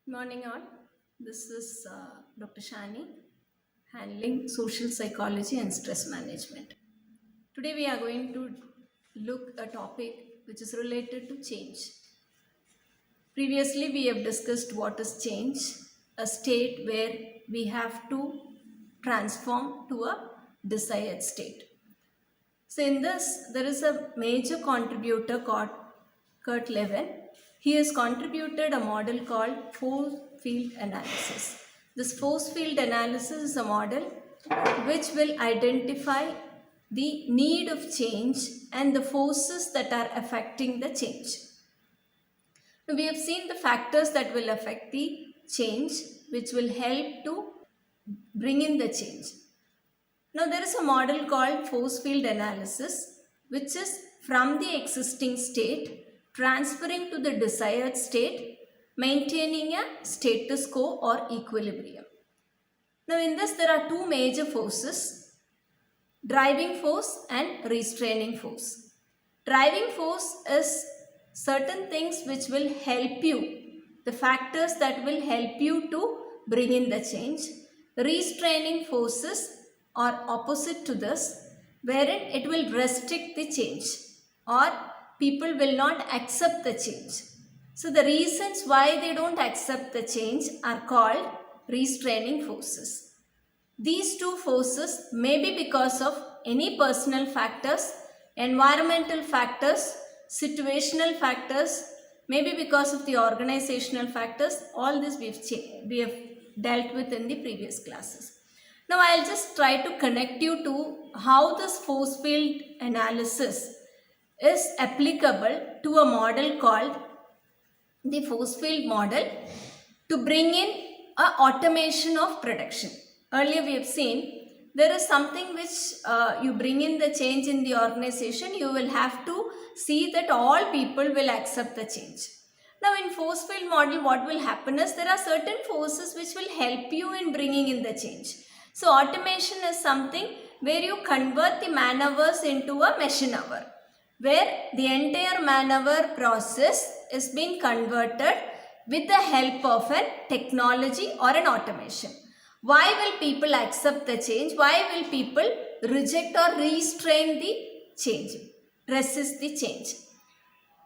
Morning all. This is Dr. Shani, handling social psychology and stress management. Today we are going to look a topic which is related to change. Previously we have discussed what is change, a state where we have to transform to a desired state. So in this, there is a major contributor called Kurt Lewin. He has contributed a model called force field analysis. This force field analysis is a model which will identify the need of change and the forces that are affecting the change. Now, we have seen the factors that will affect the change, which will help to bring in the change. Now there is a model called force field analysis, which is from the existing state transferring to the desired state, maintaining a status quo or equilibrium. Now in this there are two major forces, driving force and restraining force. Driving force is certain things which will help you, the factors that will help you to bring in the change. Restraining forces are opposite to this, wherein it will restrict the change or people will not accept the change. So the reasons why they don't accept the change are called restraining forces. These two forces may be because of any personal factors, environmental factors, situational factors, maybe because of the organizational factors. All this we have dealt with in the previous classes. Now I'll just try to connect you to how this force field analysis is applicable to a model called the force field model to bring in a automation of production. Earlier we have seen there is something which you bring in the change in the organization, you will have to see that all people will accept the change. Now in force field model what will happen is there are certain forces which will help you in bringing in the change. So automation is something where you convert the man hours into a machine hour, where the entire man hour process is being converted with the help of a technology or an automation. Why will people accept the change? Why will people reject or restrain the change, resist the change?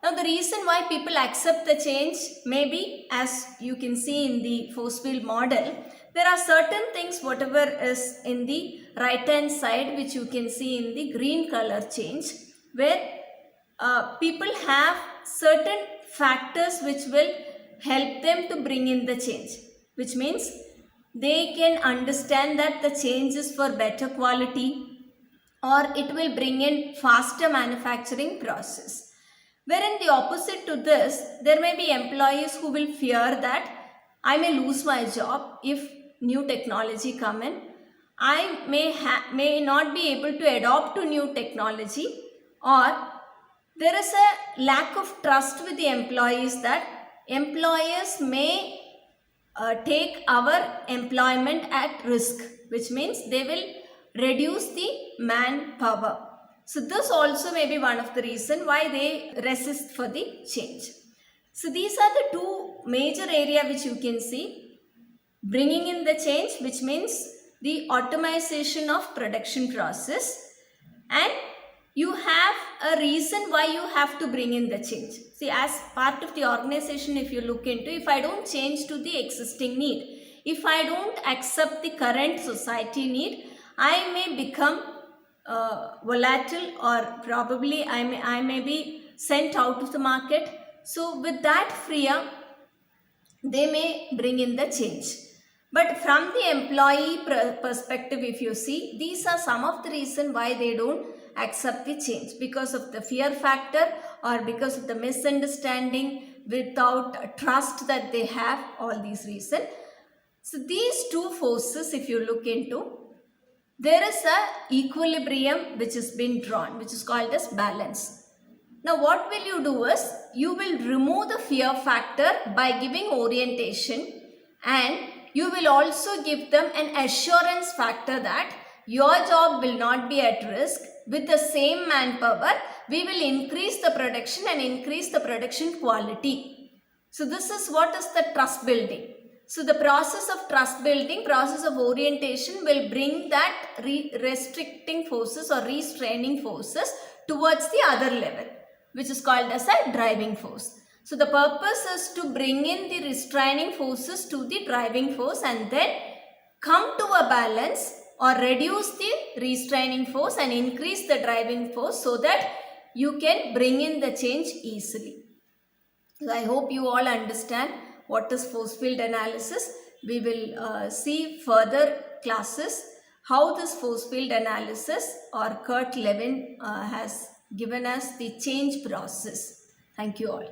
Now the reason why people accept the change may be, as you can see in the force field model, there are certain things whatever is in the right hand side which you can see in the green color change, where people have certain factors which will help them to bring in the change, which means they can understand that the change is for better quality or it will bring in faster manufacturing process. Wherein the opposite to this, there may be employees who will fear that I may lose my job if new technology come in. I may not be able to adopt to new technology, or there is a lack of trust with the employees that employers may take our employment at risk, which means they will reduce the manpower. So this also may be one of the reasons why they resist for the change. So these are the two major areas which you can see. Bringing in the change, which means the automation of production process, and you have a reason why you have to bring in the change. See, as part of the organization, if you look into, if I don't change to the existing need, if I don't accept the current society need, I may become volatile, or probably I may be sent out of the market. So with that fear, they may bring in the change. But from the employee perspective, if you see, these are some of the reasons why they don't accept the change, because of the fear factor or because of the misunderstanding, without trust that they have, all these reasons. So these two forces, if you look into, there is a equilibrium which has been drawn, which is called as balance. Now what will you do is, you will remove the fear factor by giving orientation, and you will also give them an assurance factor that your job will not be at risk. With the same manpower, we will increase the production and increase the production quality. So this is what is the trust building. So the process of trust building, process of orientation will bring that restricting forces or restraining forces towards the other level, which is called as a driving force. So the purpose is to bring in the restraining forces to the driving force and then come to a balance or reduce the restraining force and increase the driving force so that you can bring in the change easily. So I hope you all understand what is force field analysis. We will see further classes how this force field analysis or Kurt Lewin has given us the change process. Thank you all.